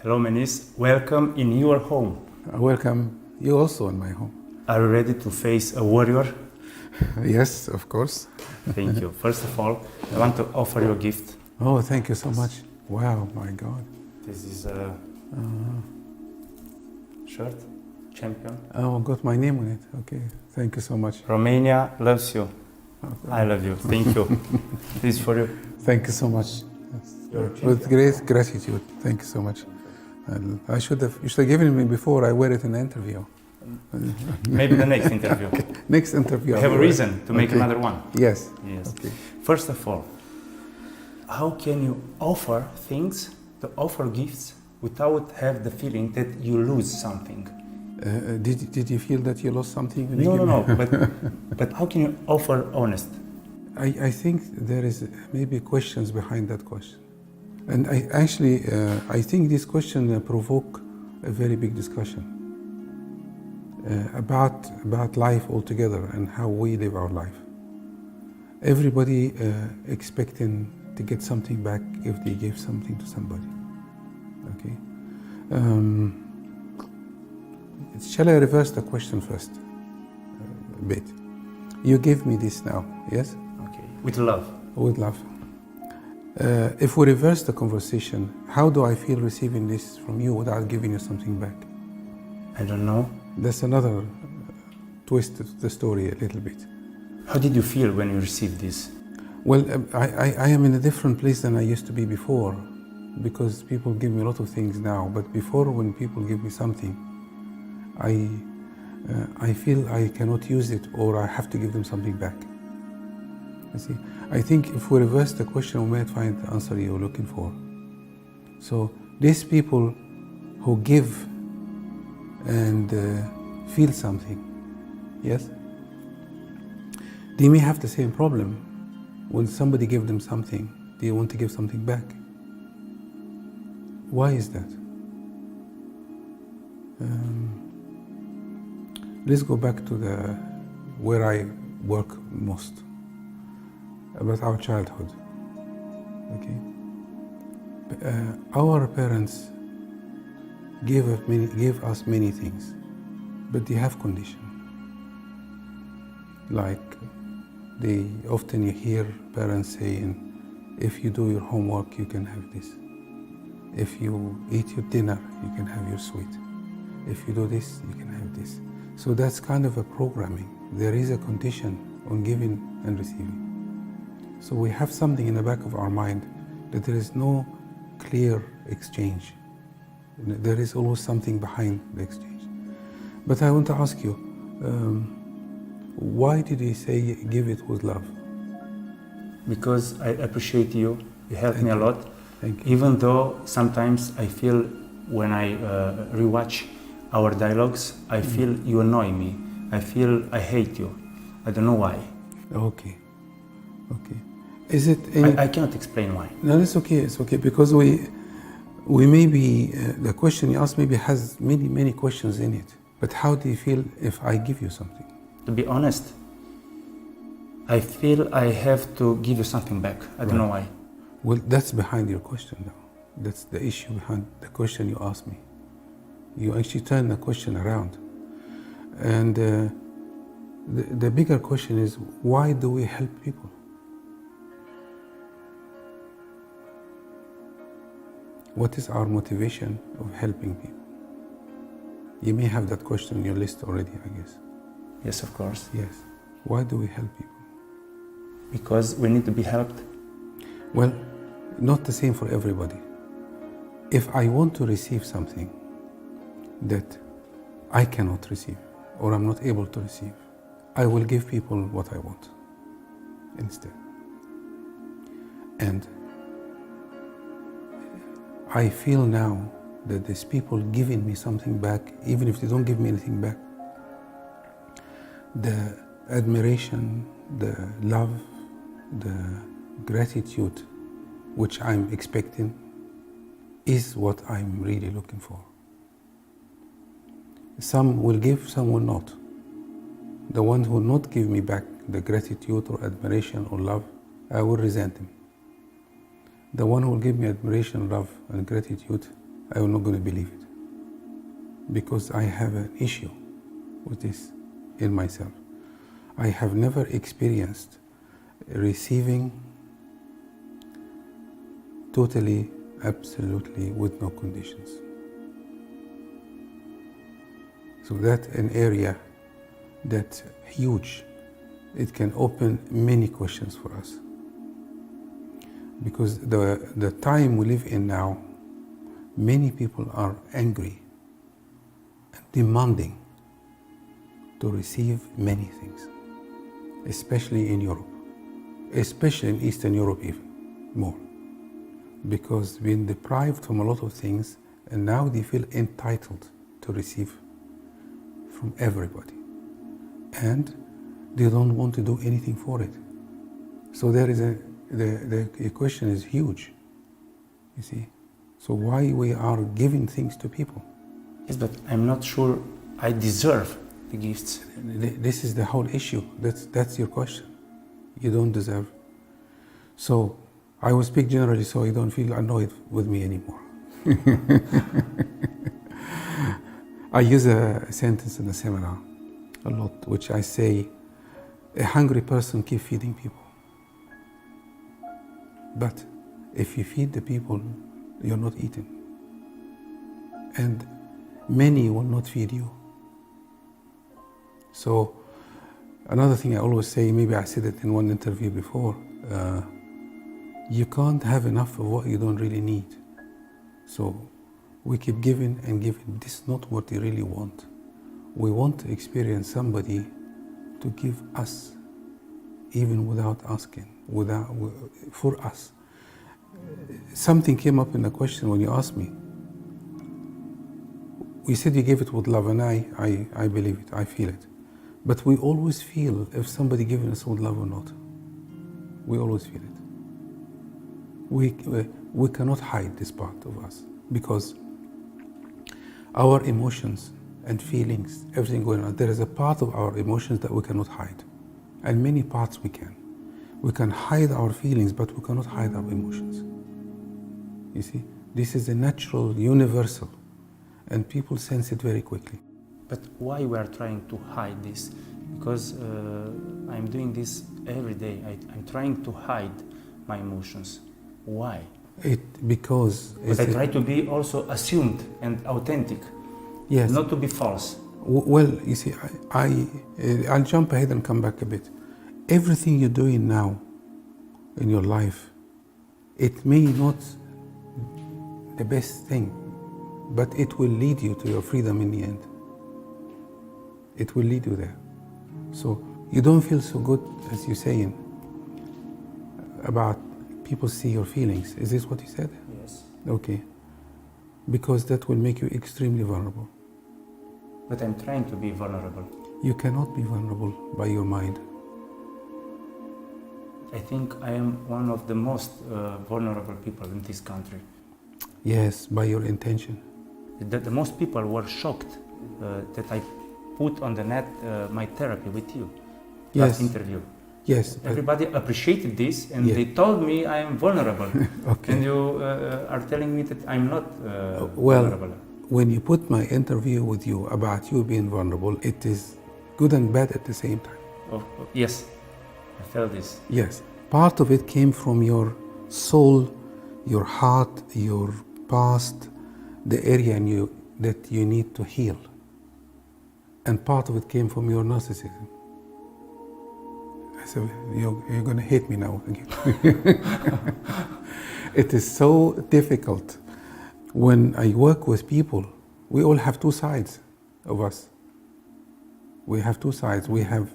Hello, Menis. Welcome in your home. Welcome you also in my home. Are you ready to face a warrior? Yes, of course. Thank you. First of all, I want to offer you a gift. Oh, thank you so much. Wow, my God. This is a shirt, champion. Oh, got my name on it. Okay, thank you so much. Romania loves you. Okay. I love you. Thank you. This is for you. Thank you so much. You're a With champion. great gratitude. Thank you so much. You should have given me before I wear it in the interview. Maybe the next interview. Next interview. We have a reason to make Okay. another one. Yes. Yes. Okay. First of all, how can you offer things, to offer gifts, without have the feeling that you lose something? Did you feel that you lost something? when you No, gave me- but how can you offer honest? I think there is maybe questions behind that question. And I think this question provoke a very big discussion about life altogether and how we live our life. Everybody expecting to get something back if they give something to somebody. Okay. Shall I reverse the question first a bit? You gave me this now, yes? Okay. With love. With love. If we reverse the conversation, how do I feel receiving this from you without giving you something back? I don't know. That's another twist of the story a little bit. How did you feel when you received this? Well, I am in a different place than I used to be before, because people give me a lot of things now. But before, when people give me something, I feel I cannot use it, or I have to give them something back. You see, I think if we reverse the question, we might find the answer you're looking for. So these people who give and feel something, yes, they may have the same problem. When somebody gives them something, they want to give something back. Why is that? Let's go back to where I work most, about our childhood. Okay, our parents gave us many things, but they have conditions. Like often you hear parents saying, if you do your homework, you can have this. If you eat your dinner, you can have your sweet. If you do this, you can have this. So that's kind of a programming. There is a condition on giving and receiving. So we have something in the back of our mind that there is no clear exchange. There is always something behind the exchange. But I want to ask you, why did he say give it with love? Because I appreciate you. You helped me a lot. Thank you. Even though sometimes I feel when I rewatch our dialogues, I feel you annoy me. I feel I hate you. I don't know why. Okay. Okay. Is it any... I cannot explain why. No, it's okay. It's okay, because we may be, the question you asked maybe has many questions in it. But how do you feel if I give you something? To be honest, I feel I have to give you something back. I don't know why. Well, that's behind your question now. That's the issue behind the question you asked me. You actually turn the question around. And the bigger question is, why do we help people? What is our motivation of helping people? You may have that question on your list already, I guess. Yes, of course. Yes. Why do we help people? Because we need to be helped. Well, not the same for everybody. If I want to receive something that I cannot receive, or I'm not able to receive, I will give people what I want instead. And I feel now that these people giving me something back, even if they don't give me anything back, the admiration, the love, the gratitude which I'm expecting is what I'm really looking for. Some will give, some will not. The one who will not give me back the gratitude or admiration or love, I will resent him. The one who will give me admiration, love, and gratitude, I'm not going to believe it. Because I have an issue with this in myself. I have never experienced receiving totally, absolutely, with no conditions. So that's an area that's huge. It can open many questions for us. Because the time we live in now, many people are angry and demanding to receive many things, especially in Europe, especially in Eastern Europe even more, because being deprived from a lot of things, and now they feel entitled to receive from everybody, and they don't want to do anything for it. So there is the question is huge, you see. So why we are giving things to people? Yes, but I'm not sure I deserve the gifts. This is the whole issue. That's your question. You don't deserve. So I will speak generally so you don't feel annoyed with me anymore. I use a sentence in the seminar a lot, which I say, a hungry person keeps feeding people. But if you feed the people, you're not eating. And many will not feed you. So another thing I always say, maybe I said it in one interview before, you can't have enough of what you don't really need. So we keep giving and giving. This is not what we really want. We want to experience somebody to give us, even without asking, for us. Something came up in the question when you asked me. We said you gave it with love, and I believe it, I feel it. But we always feel if somebody giving us with love or not. We always feel it. We cannot hide this part of us, because our emotions and feelings, everything going on, there is a part of our emotions that we cannot hide. And many parts we can. We can hide our feelings, but we cannot hide our emotions. You see, this is a natural, universal, and people sense it very quickly. But why we are trying to hide this? Because I'm doing this every day. I'm trying to hide my emotions. Why? Because I try to be also assumed and authentic. Yes. Not to be false. Well, you see, I'll jump ahead and come back a bit. Everything you're doing now in your life, it may not the best thing, but it will lead you to your freedom in the end. It will lead you there. So you don't feel so good, as you're saying, about people see your feelings. Is this what you said? Yes. Okay. Because that will make you extremely vulnerable. But I'm trying to be vulnerable. You cannot be vulnerable by your mind. I think I am one of the most vulnerable people in this country. Yes, by your intention. The most people were shocked that I put on the net my therapy with you. Yes. Last interview. Yes. Everybody appreciated this, and Yeah. they told me I am vulnerable. Okay. And you are telling me that I'm not vulnerable. When you put my interview with you about you being vulnerable, it is good and bad at the same time. Yes, I felt this. Yes. Part of it came from your soul, your heart, your past, the area in you that you need to heal. And part of it came from your narcissism. So you're going to hate me now again. It is so difficult. When I work with people, we all have two sides of us. We have two sides. We have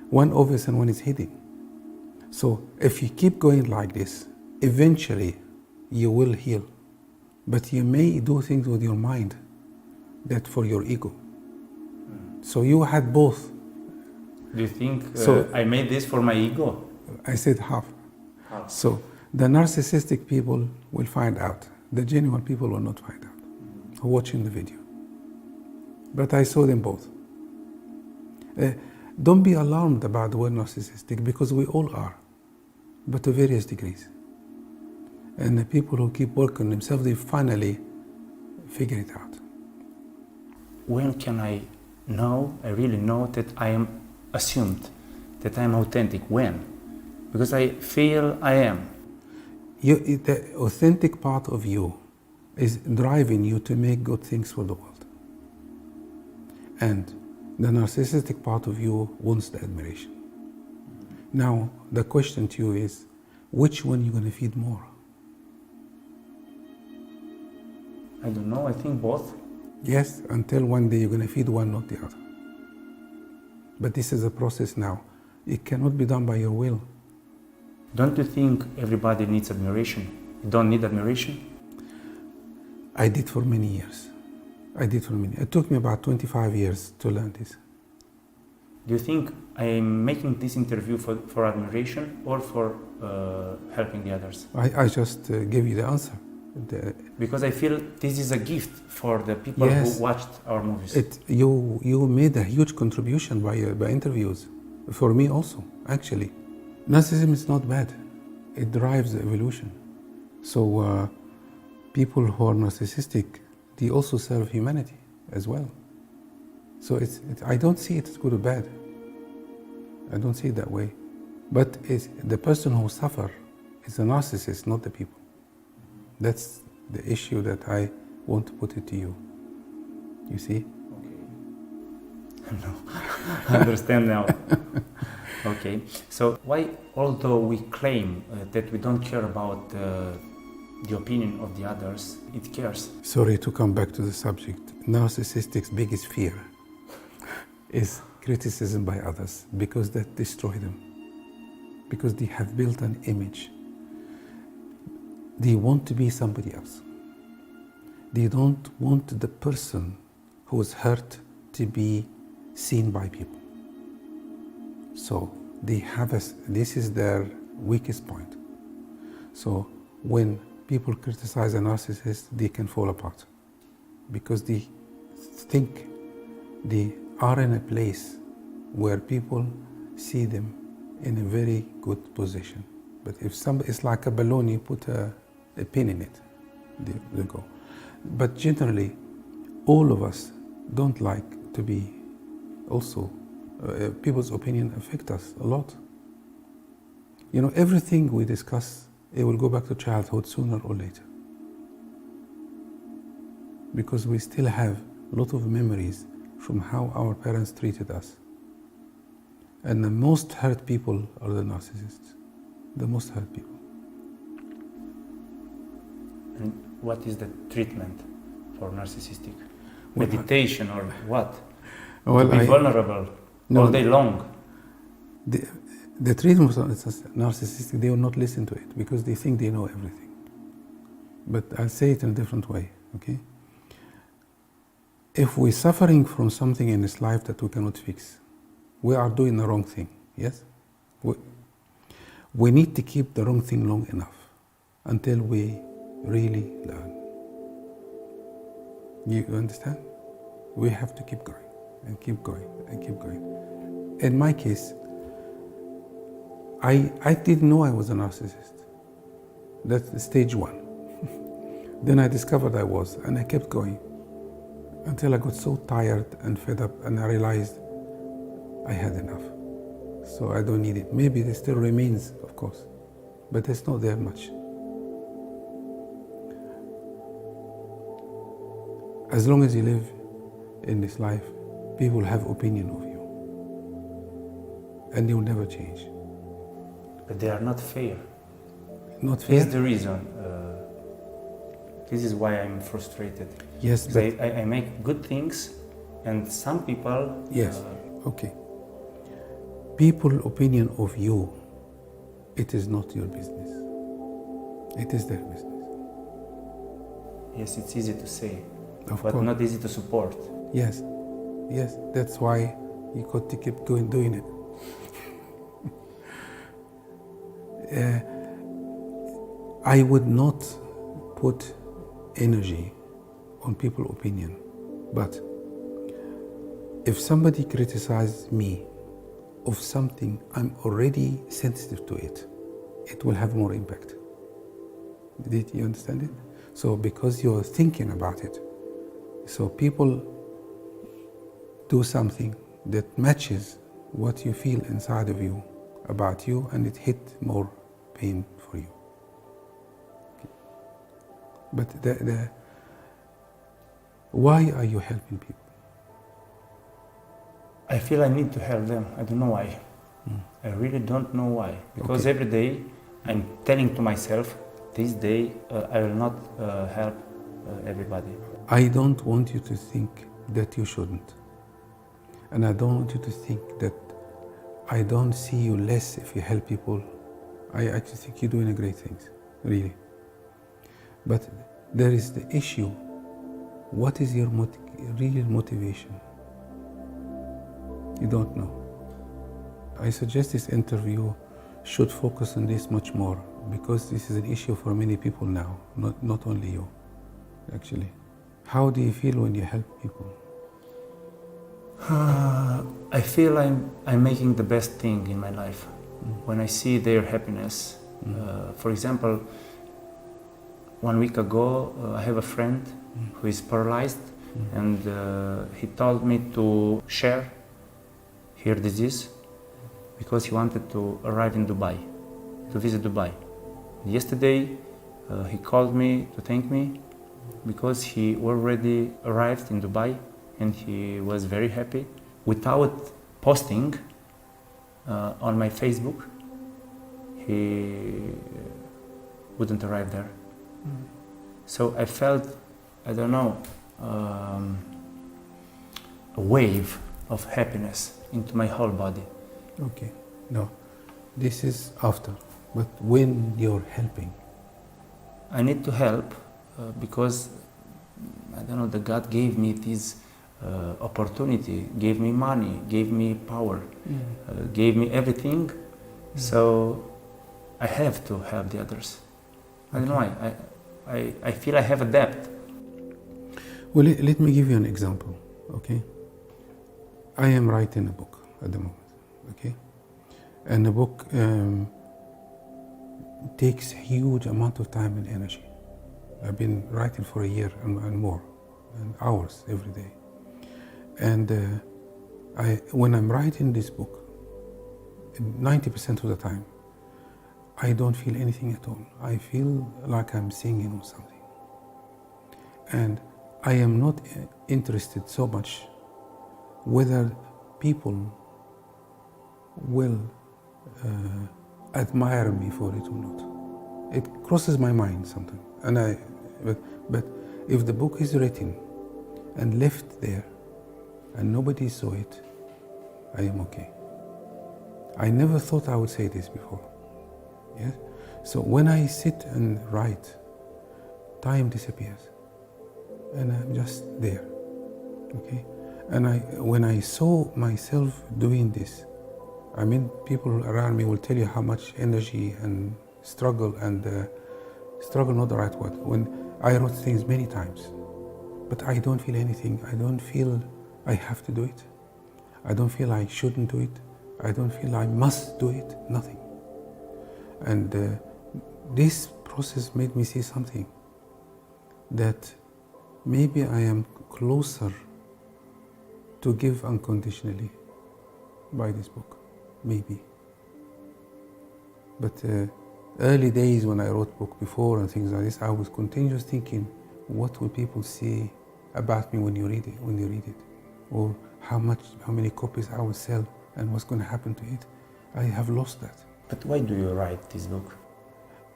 one obvious and one is hidden. So if you keep going like this, eventually you will heal. But you may do things with your mind that for your ego. So you had both. Do you think So- I made this for my ego? I said half. Half. So the narcissistic people will find out. The genuine people will not find out who are watching the video. But I saw them both. Don't be alarmed about the word narcissistic, because we all are, but to various degrees. And the people who keep working on themselves, they finally figure it out. When can I really know that I am assumed, that I am authentic? When? Because I feel I am. The authentic part of you is driving you to make good things for the world. And the narcissistic part of you wants the admiration. Now, the question to you is, which one are you going to feed more? I don't know, I think both. Yes, until one day you're going to feed one, not the other. But this is a process now. It cannot be done by your will. Don't you think everybody needs admiration? You don't need admiration? I did for many years. It took me about 25 years to learn this. Do you think I am making this interview for admiration or for helping the others? I just gave you the answer. Because I feel this is a gift for the people who watched our movies. You made a huge contribution by interviews. For me also, actually. Narcissism is not bad. It drives evolution. So people who are narcissistic, they also serve humanity as well. So I don't see it as good or bad. I don't see it that way. But the person who suffers is a narcissist, not the people. That's the issue that I want to put it to you. You see? Okay. No, I understand now. Okay. So why, although we claim that we don't care about the opinion of the others, it cares? Sorry to come back to the subject. Narcissistic's biggest fear is criticism by others because that destroys them. Because they have built an image. They want to be somebody else. They don't want the person who is hurt to be seen by people. So they have this is their weakest point. So when people criticize a narcissist, they can fall apart because they think they are in a place where people see them in a very good position. But if it's like a balloon, you put a pin in it, they go. But generally, all of us don't like to be also, people's opinion affect us a lot. You know, everything we discuss, it will go back to childhood sooner or later. Because we still have a lot of memories from how our parents treated us. And the most hurt people are the narcissists, the most hurt people. And what is the treatment for narcissistic? Meditation or what? Well, to be vulnerable all day long. The treatment for narcissistic, they will not listen to it because they think they know everything. But I'll say it in a different way, okay? If we're suffering from something in this life that we cannot fix, we are doing the wrong thing, yes? We need to keep the wrong thing long enough until we really learn. You understand? We have to keep going and keep going and keep going. In my case, I didn't know I was a narcissist. That's stage one. Then I discovered I was, and I kept going until I got so tired and fed up, and I realized I had enough. So I don't need it. Maybe there still remains, of course, but it's not there much. As long as you live in this life, people have opinion of you, and they will never change. But they are not fair. Not fair? This is the reason. This is why I'm frustrated. Yes, but I make good things, and some people... Yes, okay. People's opinion of you, it is not your business. It is their business. Yes, it's easy to say, of but course. Not easy to support. Yes, yes, that's why you got to keep going doing it. I would not put energy on people's opinion, but if somebody criticizes me of something, I'm already sensitive to it. It will have more impact. Did you understand it? So because you're thinking about it, So people do something that matches what you feel inside of you about you, and it hit more pain for you. But why are you helping people? I feel I need to help them. I don't know why. I really don't know why. Because every day I'm telling to myself, this day I will not help everybody. I don't want you to think that you shouldn't. And I don't want you to think that I don't see you less if you help people. I actually think you're doing great things, really. But there is the issue. What is your real motivation? You don't know. I suggest this interview should focus on this much more, because this is an issue for many people now, not only you, actually. How do you feel when you help people? I feel I'm making the best thing in my life. When I see their happiness. For example, 1 week ago, I have a friend who is paralyzed, and he told me to share her disease because he wanted to arrive in Dubai, to visit Dubai. Yesterday, he called me to thank me because he already arrived in Dubai, and he was very happy. Without posting on my Facebook, he wouldn't arrive there. So I felt, I don't know, a wave of happiness into my whole body. Okay, no, this is after, but when you're helping? I need to help because, I don't know, the God gave me this opportunity, gave me money, gave me power, gave me everything, so I have to help the others. I don't know why, I feel I have a debt. Well, let me give you an example, okay? I am writing a book at the moment, okay? And the book takes a huge amount of time and energy. I've been writing for a year and more, and hours every day. And when I'm writing this book, 90% of the time, I don't feel anything at all. I feel like I'm singing or something. And I am not interested so much whether people will admire me for it or not. It crosses my mind sometimes. But if the book is written and left there and nobody saw it, I am okay. I never thought I would say this before. Yes? So when I sit and write, time disappears, and I'm just there. Okay? And when I saw myself doing this, I mean, people around me will tell you how much energy and struggle not the right word. When I wrote things many times, but I don't feel anything. I don't feel I have to do it. I don't feel I shouldn't do it. I don't feel I must do it. Nothing. And this process made me see something, that maybe I am closer to give unconditionally by this book, maybe. But early days when I wrote book before and things like this, I was continuously thinking, what will people say about me when you read it, or how many copies I will sell, and what's going to happen to it. I have lost that. But why do you write this book?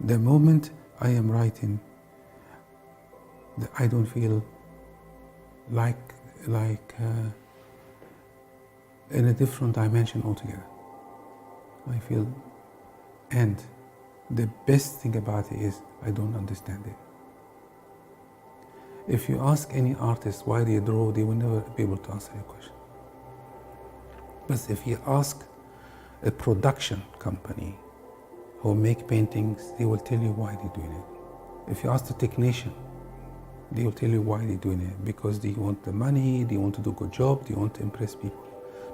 The moment I am writing, I don't feel like in a different dimension altogether. I feel, and the best thing about it is I don't understand it. If you ask any artist why they draw, they will never be able to answer your question. But if you ask a production company who make paintings, they will tell you why they're doing it. If you ask the technician, they will tell you why they're doing it, because they want the money, they want to do a good job, they want to impress people.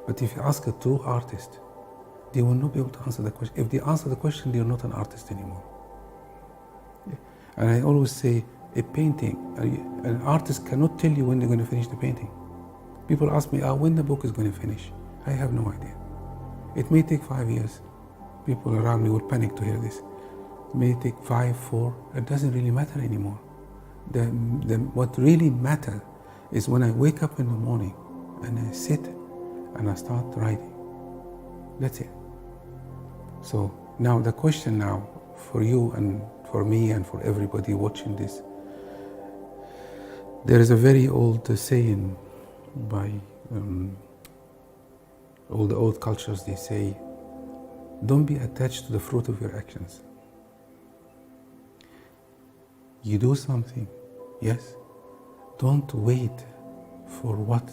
But if you ask a true artist, they will not be able to answer the question. If they answer the question, they're not an artist anymore. And I always say, A painting, an artist cannot tell you when they're going to finish the painting. People ask me, when the book is going to finish? I have no idea. It may take 5 years. People around me will panic to hear this. It may take 5, 4, it doesn't really matter anymore. What really matters is when I wake up in the morning and I sit and I start writing. That's it. So now the question now for you and for me and for everybody watching this, there is a very old saying by all the old cultures. They say, don't be attached to the fruit of your actions. You do something, yes, don't wait for what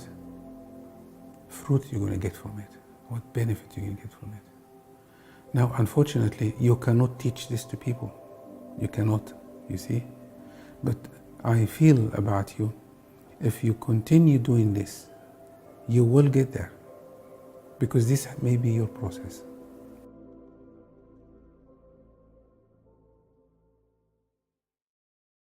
fruit you're going to get from it, what benefit you're going to get from it. Now, unfortunately, you cannot teach this to people. You cannot, you see. But I feel about you, if you continue doing this, you will get there, because this may be your process.